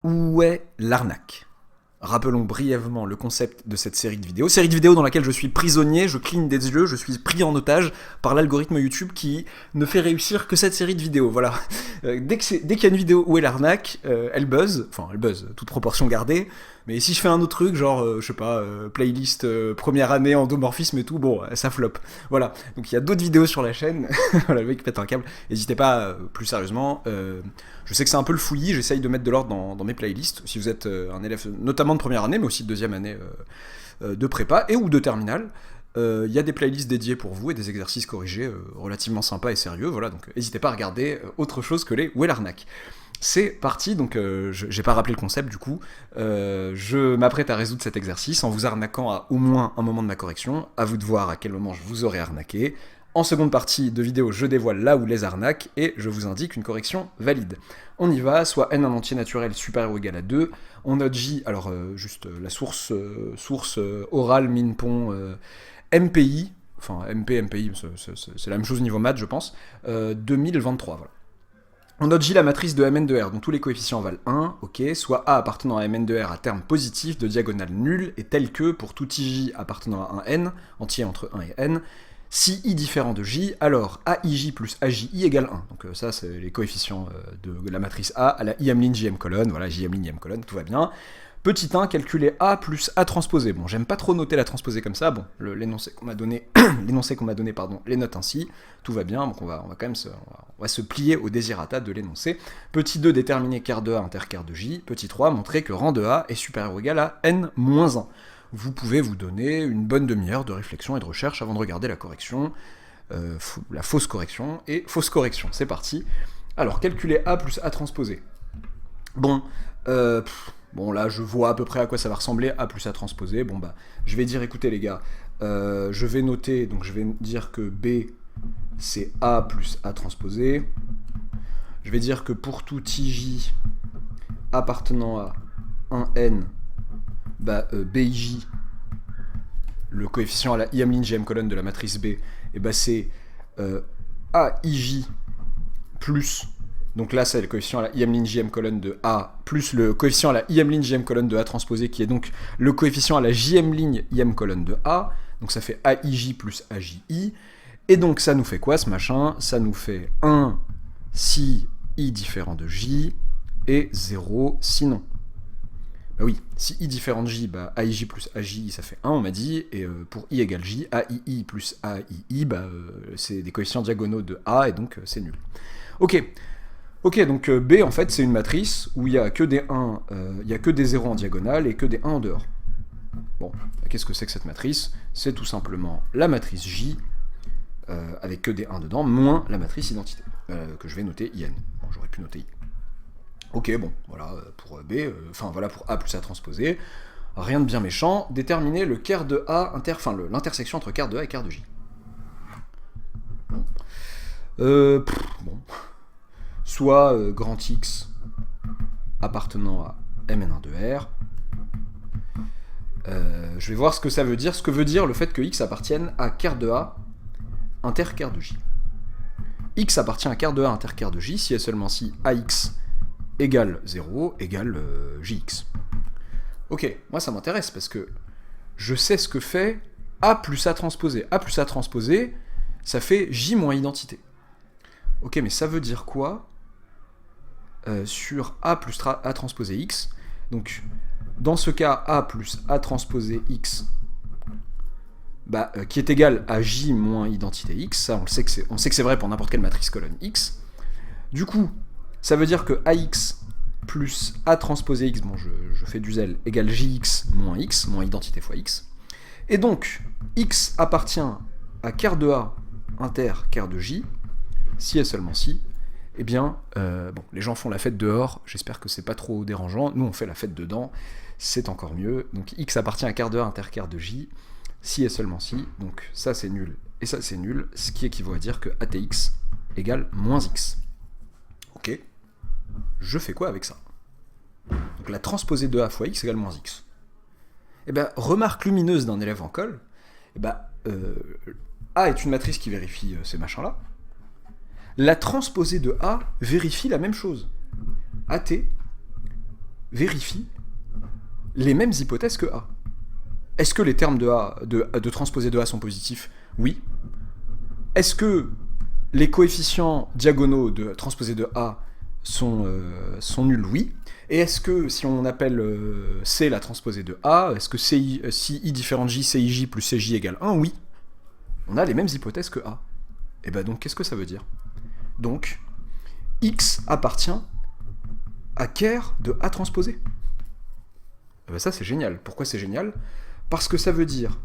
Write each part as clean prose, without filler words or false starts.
Où est l'arnaque? Rappelons brièvement le concept de cette série de vidéos dans laquelle je suis prisonnier, je cligne des yeux, je suis pris en otage par l'algorithme YouTube qui ne fait réussir que cette série de vidéos, voilà. Dès qu'il y a une vidéo où est l'arnaque, elle buzz, toute proportion gardée, mais si je fais un autre truc, genre, je sais pas, playlist première année endomorphisme et tout, bon, ça flop. Voilà, donc il y a d'autres vidéos sur la chaîne, voilà, le mec pète un câble, n'hésitez pas, plus sérieusement, je sais que c'est un peu le fouillis, j'essaye de mettre de l'ordre dans mes playlists, si vous êtes un élève notamment de première année, mais aussi de deuxième année de prépa et ou de terminale. Il y a des playlists dédiées pour vous et des exercices corrigés relativement sympas et sérieux, voilà, donc n'hésitez pas à regarder autre chose que les Où est l'arnaque. C'est parti, donc j'ai pas rappelé le concept du coup, je m'apprête à résoudre cet exercice en vous arnaquant à au moins un moment de ma correction, à vous de voir à quel moment je vous aurai arnaqué. En seconde partie de vidéo, je dévoile là où les arnaques et je vous indique une correction valide. On y va, soit n un entier naturel supérieur ou égal à 2, on note j, alors juste la source orale, minpon, MPI, enfin MP, MPI, c'est la même chose au niveau maths je pense, 2023, voilà. On note J la matrice de Mn de R dont tous les coefficients valent 1, ok, soit A appartenant à Mn de R à terme positif de diagonale nulle est tel que pour tout IJ appartenant à un N, entier entre 1 et N, si I différent de J, alors AIJ plus AJI égale 1. Donc ça, c'est les coefficients de la matrice A à la IM' JM colonne, voilà, JM' IM colonne, tout va bien. Petit 1, calculer A plus A transposé. Bon, j'aime pas trop noter la transposée comme ça, bon, l'énoncé qu'on m'a donné, les note ainsi, tout va bien, donc on va quand même se plier au désirata de l'énoncé. Petit 2, déterminer quart de A inter quart de J. Petit 3, montrer que rang de A est supérieur ou égal à N-1. Vous pouvez vous donner une bonne demi-heure de réflexion et de recherche avant de regarder la correction, la fausse correction, et fausse correction, c'est parti. Alors, calculer A plus A transposé. Bon, là, je vois à peu près à quoi ça va ressembler, A plus A transposé. Bon, bah, je vais dire, écoutez les gars, je vais noter, donc je vais dire que B, c'est A plus A transposé. Je vais dire que pour tout IJ appartenant à 1N, bah, BIJ, le coefficient à la IM' JM colonne de la matrice B, et bah c'est AIJ plus, donc là c'est le coefficient à la IM' JM colonne de A, plus le coefficient à la IM' JM colonne de A transposé, qui est donc le coefficient à la JM' IM colonne de A, donc ça fait AIJ plus AJI, et donc ça nous fait quoi ce machin? Ça nous fait 1 si I différent de J, et 0 sinon. Bah oui, si I différent de J, bah AIJ plus AJI, ça fait 1, on m'a dit, et pour I égale J, AII plus AII, bah c'est des coefficients diagonaux de A, et donc c'est nul. Ok, donc B, en fait, c'est une matrice où il n'y a que des 1, il n'y a que des 0 en diagonale, et que des 1 en dehors. Bon, qu'est-ce que c'est que cette matrice? C'est tout simplement la matrice J, avec que des 1 dedans, moins la matrice identité, que je vais noter IN. Bon, j'aurais pu noter I. Ok, bon, voilà pour B, voilà pour A plus A transposé. Rien de bien méchant. Déterminer le quart de A, l'intersection entre quart de A et quart de J. Bon. Soit grand X appartenant à Mn1 de R. Je vais voir ce que ça veut dire, ce que veut dire le fait que X appartienne à quart de A inter quart de J. X appartient à quart de A inter quart de J si et seulement si AX égale 0 égale JX. Ok, moi ça m'intéresse parce que je sais ce que fait A plus A transposé. A plus A transposé, ça fait J moins identité. Ok, mais ça veut dire quoi sur A plus A transposé X? Donc, dans ce cas, A plus A transposé X, bah, qui est égal à J moins identité X, ça on sait que c'est vrai pour n'importe quelle matrice colonne X. Du coup, ça veut dire que AX plus A transposé X, bon je fais du zèle, égale JX moins identité fois X. Et donc, X appartient à quart de A inter quart de J, si et seulement si, eh bien, les gens font la fête dehors, j'espère que c'est pas trop dérangeant, nous on fait la fête dedans, c'est encore mieux. Donc X appartient à quart de A inter quart de J, si et seulement si, donc ça c'est nul, et ça c'est nul, ce qui équivaut à dire que ATX égale moins X. Ok, je fais quoi avec ça? Donc la transposée de A fois X égale moins X. Et bien, remarque lumineuse d'un élève en colle, A est une matrice qui vérifie ces machins-là. La transposée de A vérifie la même chose. AT vérifie les mêmes hypothèses que A. Est-ce que les termes de transposé de A sont positifs? Oui. Est-ce que les coefficients diagonaux de transposé de A sont nuls? Oui. Et est-ce que, si on appelle C la transposée de A, est-ce que si I différent de J, CIJ plus CJ égale 1? Oui. On a les mêmes hypothèses que A. Et ben donc, qu'est-ce que ça veut dire? Donc, X appartient à ker de A transposé. Et ben ça, c'est génial. Pourquoi c'est génial? Parce que ça veut dire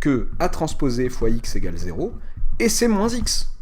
que A transposé fois X égale 0, et c'est moins X.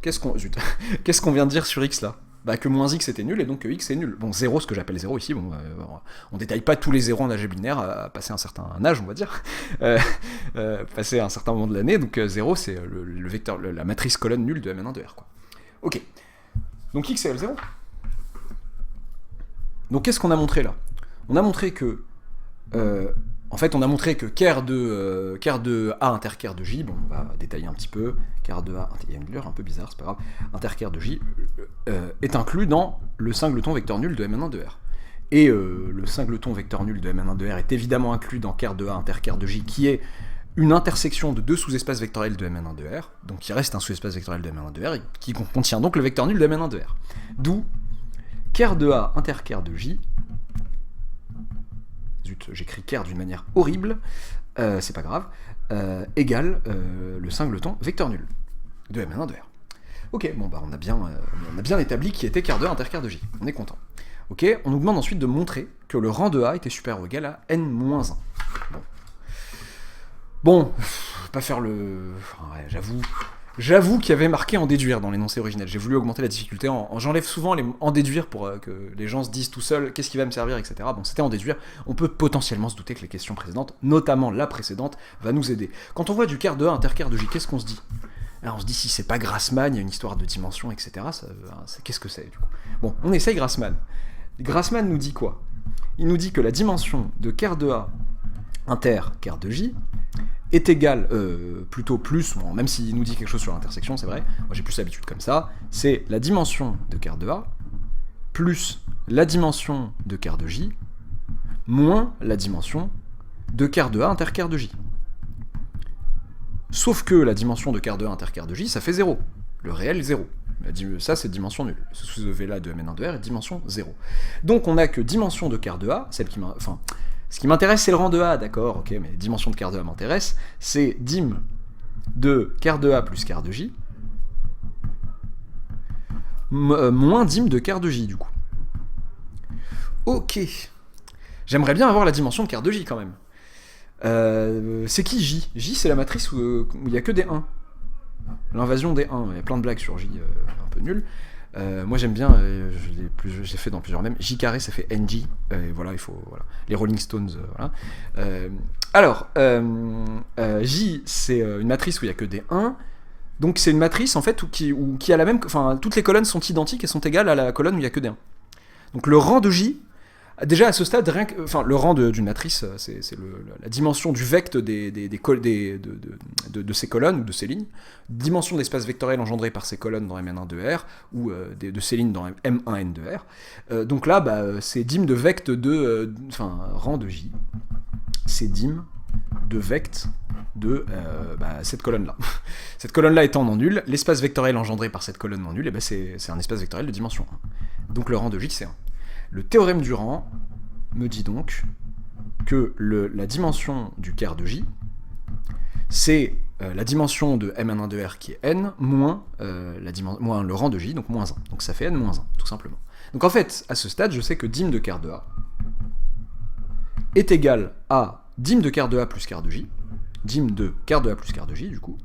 Qu'est-ce qu'on vient de dire sur X là? Bah que moins X était nul et donc que X est nul. Bon, 0, ce que j'appelle 0 ici, bon, on détaille pas tous les zéros en algèbre binaire à passer un certain âge, on va dire, passer un certain moment de l'année, donc 0 c'est le vecteur, la matrice colonne nulle de Mn1 de R, quoi. Ok, donc X égale 0. Donc qu'est-ce qu'on a montré là? On a montré que en fait, on a montré que ker de A inter ker de J, bon, on va détailler un petit peu, ker de A, il y a une lueur un peu bizarre, c'est pas grave, inter ker de J est inclus dans le singleton vecteur nul de Mn1 de R. Et le singleton vecteur nul de Mn1 de R est évidemment inclus dans ker de A inter ker de J, qui est une intersection de deux sous-espaces vectoriels de Mn1 de R, donc il reste un sous-espace vectoriel de Mn1 de R, qui contient donc le vecteur nul de Mn1 de R. D'où ker de A inter ker de J, zut, j'écris ker d'une manière horrible, c'est pas grave, égale le singleton vecteur nul de Mn1 de R. Ok, bon bah on a bien établi qui était ker de A inter ker de J, on est content. Ok, on nous demande ensuite de montrer que le rang de A était supérieur ou égal à n-1. Bon, pas faire le... Enfin, ouais, j'avoue qu'il y avait marqué en déduire dans l'énoncé originel. J'ai voulu augmenter la difficulté. J'enlève souvent en déduire pour que les gens se disent tout seuls qu'est-ce qui va me servir, etc. Bon, c'était en déduire. On peut potentiellement se douter que les questions précédentes, notamment la précédente, va nous aider. Quand on voit du ker de A inter ker de J, qu'est-ce qu'on se dit? Alors on se dit si c'est pas Grassmann, il y a une histoire de dimension, etc. Qu'est-ce que c'est du coup? Bon, on essaye Grassmann. Grassmann nous dit quoi? Il nous dit que la dimension de ker de A inter ker de J est égale, plutôt plus, bon, même s'il nous dit quelque chose sur l'intersection, c'est vrai, moi j'ai plus l'habitude comme ça, c'est la dimension de ker de A plus la dimension de ker de J moins la dimension de ker de A inter ker de J. Sauf que la dimension de ker de A inter ker de J, ça fait 0. Le réel, 0. Ça, c'est dimension nulle. Ce sous-EV là de Mn1 de R est dimension 0. Donc on a que dimension de ker de A, celle qui enfin, ce qui m'intéresse, c'est le rang de A, d'accord, ok, mais dimension de ker de A m'intéresse, c'est dim de ker de A plus ker de J, moins dim de ker de J, du coup. Ok. J'aimerais bien avoir la dimension de ker de J, quand même. C'est qui J? J, c'est la matrice où il n'y a que des 1. L'invasion des 1, il y a plein de blagues sur J, un peu nul. Moi j'aime bien, j'ai fait dans plusieurs mèmes, J carré ça fait NJ, voilà, il faut, voilà, les Rolling Stones, voilà. Alors, J c'est une matrice où il n'y a que des 1, donc c'est une matrice en fait qui a la même, enfin toutes les colonnes sont identiques et sont égales à la colonne où il n'y a que des 1. Donc le rang de J, déjà à ce stade, le rang d'une matrice, c'est la dimension du vecte de ces colonnes ou de ces lignes, dimension d'espace vectoriel engendré par ces colonnes dans Mn1 de R ou de ces lignes dans M1N de R. Donc là, c'est dim de vecte rang de J, c'est dim de vecte de cette colonne-là. Cette colonne-là étant non nulle, l'espace vectoriel engendré par cette colonne non nulle, c'est un espace vectoriel de dimension 1. Donc le rang de J, c'est 1. Le théorème du rang me dit donc que la dimension du ker de J, c'est la dimension de M1 de R qui est n, moins le rang de J, donc moins 1. Donc ça fait n moins 1, tout simplement. Donc en fait, à ce stade, je sais que dim de ker de A est égal à dim de ker de A plus ker de J, dim de ker de A plus ker de J, du coup,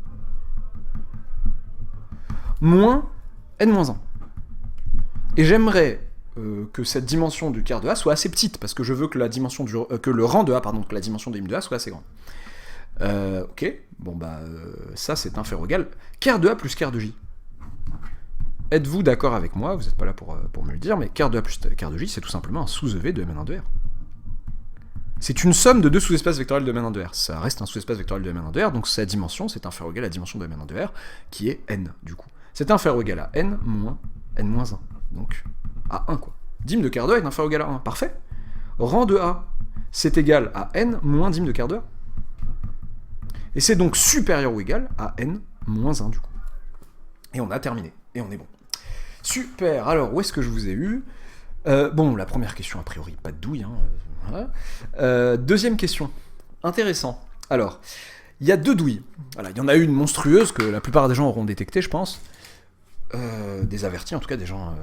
moins n moins 1. Et j'aimerais que cette dimension du ker de A soit assez petite, parce que je veux que que le rang de A, que la dimension de dim de A soit assez grande. Ok, bon ça c'est un ferrogal. Ker de A plus ker de J. Êtes-vous d'accord avec moi? Vous n'êtes pas là pour me le dire, mais ker de A plus ker de J, c'est tout simplement un sous-EV de Mn1 de R. C'est une somme de deux sous-espaces vectoriels de Mn1 de R. Ça reste un sous-espace vectoriel de Mn1 de R, donc sa dimension, c'est un ferrogal à la dimension de Mn1 de R, qui est n, du coup. C'est un ferrogal à n moins n-1, donc à 1, quoi. Dim de quart de A est inférieur ou égal à 1. Parfait. Rang de A, c'est égal à n moins dim de quart de A. Et c'est donc supérieur ou égal à n moins 1 du coup. Et on a terminé. Et on est bon. Super. Alors, où est-ce que je vous ai eu? Bon, la première question, a priori, pas de douille. Hein, voilà. Deuxième question. Intéressant. Alors, il y a 2 douilles. Voilà, il y en a une monstrueuse que la plupart des gens auront détectée, je pense. Des avertis, en tout cas, des gens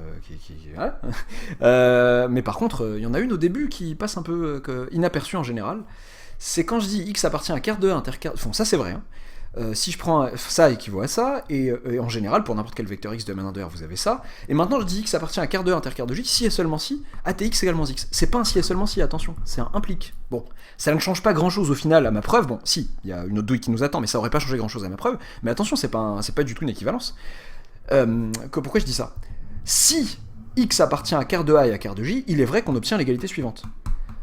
voilà. Mais par contre, il y en a une au début qui passe un peu inaperçue en général. C'est quand je dis x appartient à quart de A interquart... Enfin, ça c'est vrai, hein. Si je prends ça équivaut à ça, et en général, pour n'importe quel vecteur x de M1 de R, vous avez ça. Et maintenant, je dis x appartient à quart de A interquart de j, si et seulement si, ATX égale moins x. C'est pas un si et seulement si, attention, c'est un implique. Bon, ça ne change pas grand-chose au final à ma preuve. Bon, si, il y a une autre douille qui nous attend, mais ça aurait pas changé grand-chose à ma preuve. Mais attention, c'est pas du tout une équivalence. Pourquoi je dis ça? Si x appartient à quart de A et à quart de j, il est vrai qu'on obtient l'égalité suivante.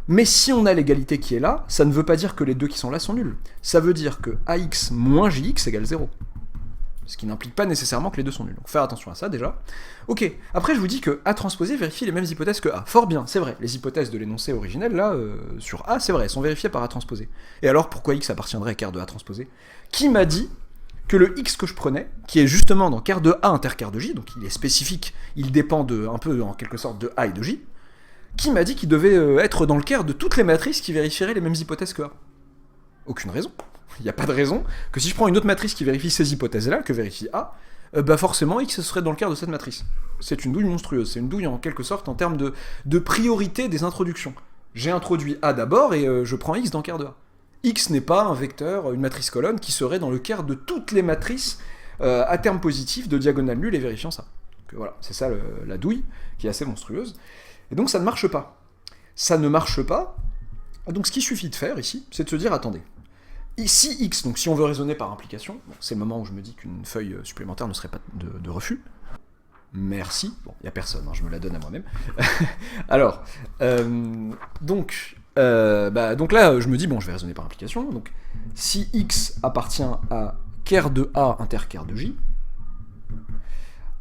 Mais si on a l'égalité qui est là, ça ne veut pas dire que les deux qui sont là sont nuls. Ça veut dire que AX moins JX égale 0. Ce qui n'implique pas nécessairement que les deux sont nuls. Donc faire attention à ça déjà. Ok, après je vous dis que A transposé vérifie les mêmes hypothèses que A. Fort bien, c'est vrai. Les hypothèses de l'énoncé originel, là, sur A, c'est vrai, elles sont vérifiées par A transposé. Et alors pourquoi X appartiendrait à quart de A transposé? Qui m'a dit que le X que je prenais, qui est justement dans quart de A interquart de J, donc il est spécifique, il dépend un peu en quelque sorte de A et de J, qui m'a dit qu'il devait être dans le quart de toutes les matrices qui vérifieraient les mêmes hypothèses que A? Aucune raison. Il n'y a pas de raison que si je prends une autre matrice qui vérifie ces hypothèses-là, que vérifie A, bah forcément X serait dans le quart de cette matrice. C'est une douille monstrueuse, c'est une douille en quelque sorte en termes de priorité des introductions. J'ai introduit A d'abord et je prends X dans le quart de A. X n'est pas un vecteur, une matrice colonne, qui serait dans le quart de toutes les matrices à terme positif de diagonale nulle et vérifiant ça. Donc voilà, c'est ça la douille, qui est assez monstrueuse. Et donc ça ne marche pas. Ça ne marche pas. Donc ce qu'il suffit de faire ici, c'est de se dire, attendez, si x, donc si on veut raisonner par implication, bon, c'est le moment où je me dis qu'une feuille supplémentaire ne serait pas de refus. Merci. Bon, il n'y a personne, hein, je me la donne à moi-même. Alors, donc là, je me dis, bon, je vais raisonner par implication. Donc, si x appartient à quart de A interquart de J,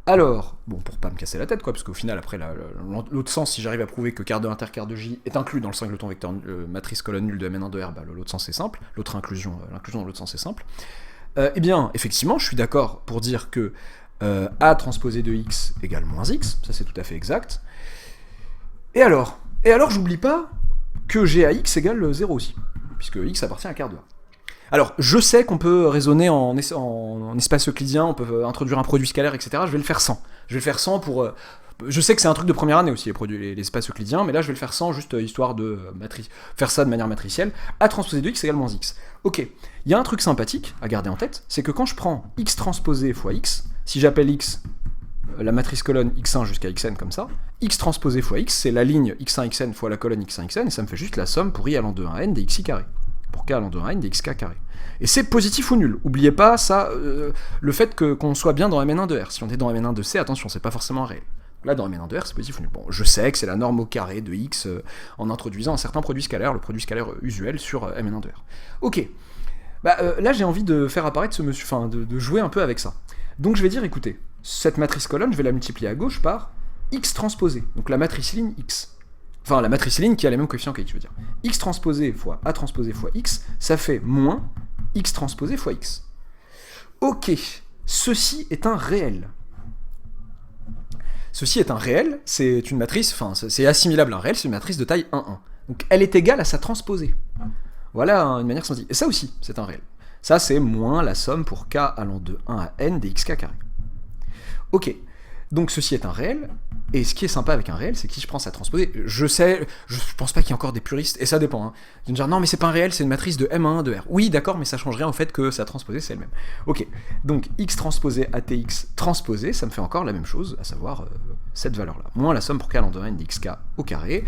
alors, bon, pour pas me casser la tête, quoi, parce qu'au final, après, l'autre sens, si j'arrive à prouver que quart de A interquart de J est inclus dans le singleton vecteur matrice colonne nulle de Mn1 de R, bah, l'autre sens c'est simple, l'inclusion dans l'autre sens c'est simple. Eh bien, effectivement, je suis d'accord pour dire que A transposé de X égale moins X, ça c'est tout à fait exact. Et alors, j'oublie pas que G à X égale 0 aussi, puisque X appartient à quart de A. Alors, je sais qu'on peut raisonner en espace euclidien, on peut introduire un produit scalaire, etc. Je vais le faire sans. Je vais le faire sans pour... je sais que c'est un truc de première année aussi, les espaces euclidiens, mais là je vais le faire sans, juste histoire de faire ça de manière matricielle. A transposé de X égale moins X. Ok, il y a un truc sympathique à garder en tête, c'est que quand je prends X transposé fois X, si j'appelle X la matrice colonne x1 jusqu'à xn comme ça, X transposé fois X, c'est la ligne x1 xn fois la colonne x1 xn, et ça me fait juste la somme pour I allant de 1 à n des xi carré. Pour k allant de 1 à n des xk carré. Et c'est positif ou nul. Oubliez pas ça, le fait qu'on soit bien dans Mn1 de R. Si on est dans Mn1 de C, attention, c'est pas forcément réel. Là, dans Mn1 de R, c'est positif ou nul. Bon, je sais que c'est la norme au carré de X en introduisant un certain produit scalaire, le produit scalaire usuel sur Mn1 de R. Ok. Bah, là, j'ai envie de faire apparaître ce monsieur, enfin, de jouer un peu avec ça. Donc, je vais dire, écoutez, cette matrice colonne, je vais la multiplier à gauche par X transposé. Donc, la matrice ligne X. Enfin, la matrice ligne qui a les mêmes coefficients que X, je veux dire. X transposé fois A transposé fois X, ça fait moins X transposé fois X. Ok, ceci est un réel. Ceci est un réel, c'est une matrice, enfin, c'est assimilable à un réel, c'est une matrice de taille 1,1. Donc elle est égale à sa transposée. Voilà une manière scientifique. Et ça aussi, c'est un réel. Ça, c'est moins la somme pour k allant de 1 à n des xk carré. Ok, donc ceci est un réel, et ce qui est sympa avec un réel, c'est que si je prends sa transposée, je sais, je pense pas qu'il y ait encore des puristes, et ça dépend, hein. Ils vont dire, non mais c'est pas un réel, c'est une matrice de M1 de R. Oui, d'accord, mais ça change rien au fait que sa transposée, c'est elle-même. Ok, donc X transposé ATX transposé, ça me fait encore la même chose, à savoir cette valeur-là. Moins la somme pour k allant de 1 à n des xk au carré.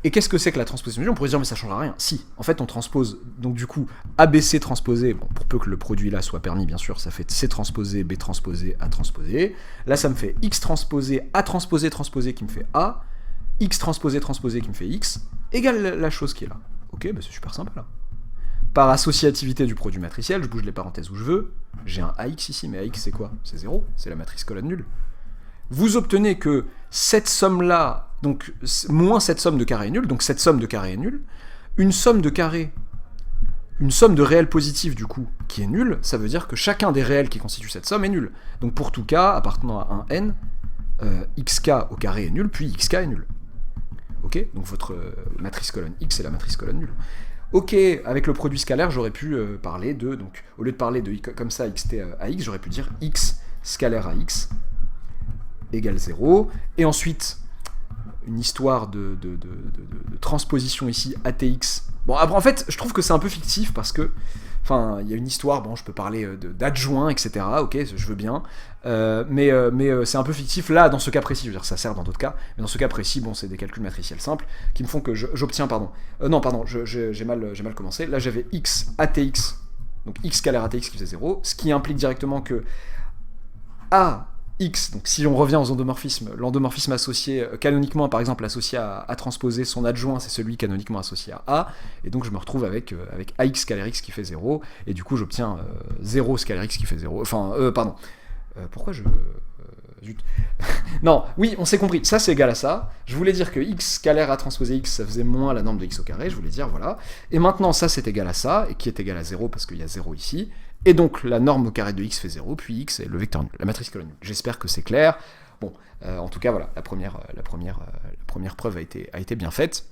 Et qu'est-ce que c'est que la transposition? On pourrait se dire, mais ça changera rien. Si, en fait, on transpose, donc du coup, ABC transposé, bon, pour peu que le produit là soit permis, bien sûr, ça fait C transposé, B transposé, A transposé. Là, ça me fait X transposé, A transposé, transposé, qui me fait A, X transposé, transposé, qui me fait X, égale la chose qui est là. Ok, bah c'est super simple là. Par associativité du produit matriciel, je bouge les parenthèses où je veux, j'ai un AX ici, mais AX c'est quoi? C'est 0, c'est la matrice colonne nulle. Vous obtenez que cette somme-là donc moins cette somme de carrés est nulle, donc cette somme de carrés est nulle. Une somme de carrés, une somme de réels positifs du coup, qui est nulle, ça veut dire que chacun des réels qui constitue cette somme est nul. Donc pour tout k appartenant à un n, xk au carré est nul, puis xk est nul. Ok, donc votre matrice colonne x est la matrice colonne nulle. Ok, avec le produit scalaire, j'aurais pu parler de, donc au lieu de parler de comme ça xt à x, j'aurais pu dire x scalaire à x égale 0, et ensuite une histoire de transposition ici atx. Bon, après, en fait, je trouve que c'est un peu fictif parce que, enfin, il y a une histoire, bon, je peux parler d'adjoint, etc., ok, je veux bien, mais c'est un peu fictif là, dans ce cas précis, je veux dire, ça sert dans d'autres cas, mais dans ce cas précis, bon, c'est des calculs matriciels simples qui me font que j'obtiens, j'ai mal commencé, là j'avais x atx, donc x scalaire atx qui faisait 0, ce qui implique directement que a x, donc si on revient aux endomorphismes, l'endomorphisme associé canoniquement, par exemple, associé à transposer son adjoint, c'est celui canoniquement associé à A, et donc je me retrouve avec AX scalaire X qui fait 0, et du coup j'obtiens 0 scalaire X qui fait 0, pourquoi je... zut. Non, oui, on s'est compris, ça c'est égal à ça, je voulais dire que X scalaire à transposer X, ça faisait moins la norme de X au carré, je voulais dire, voilà, et maintenant ça c'est égal à ça, et qui est égal à 0 parce qu'il y a 0 ici, et donc la norme au carré de x fait 0, puis x est le vecteur nul, la matrice colonne nulle. J'espère que c'est clair. Bon, en tout cas, voilà, la première preuve a été bien faite.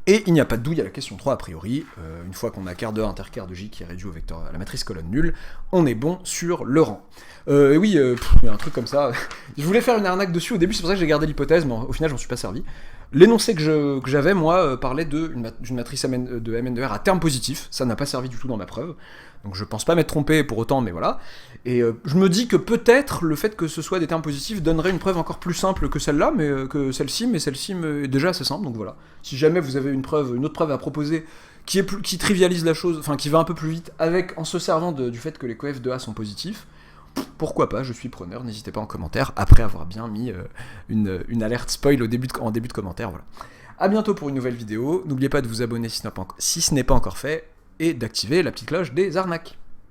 Et il n'y a pas de douille à la question 3, a priori. Une fois qu'on a quart de A interquart de J qui est réduit au vecteur à la matrice colonne nulle, on est bon sur le rang. Et oui, il y a un truc comme ça. Je voulais faire une arnaque dessus au début, c'est pour ça que j'ai gardé l'hypothèse, mais au final, j'en suis pas servi. L'énoncé que j'avais, moi, parlait d'une matrice de Mn de R à terme positif. Ça n'a pas servi du tout dans ma preuve. Donc je pense pas m'être trompé pour autant, mais voilà. Et je me dis que peut-être le fait que ce soit des termes positifs donnerait une preuve encore plus simple que celle-là, mais celle-ci est déjà assez simple, donc voilà. Si jamais vous avez une autre preuve à proposer qui trivialise la chose, enfin qui va un peu plus vite, en se servant du fait que les coefs de A sont positifs, pourquoi pas, je suis preneur, n'hésitez pas en commentaire, après avoir bien mis une alerte spoil en début de commentaire, voilà. A bientôt pour une nouvelle vidéo, n'oubliez pas de vous abonner si ce n'est pas encore fait, et d'activer la petite cloche des arnaques.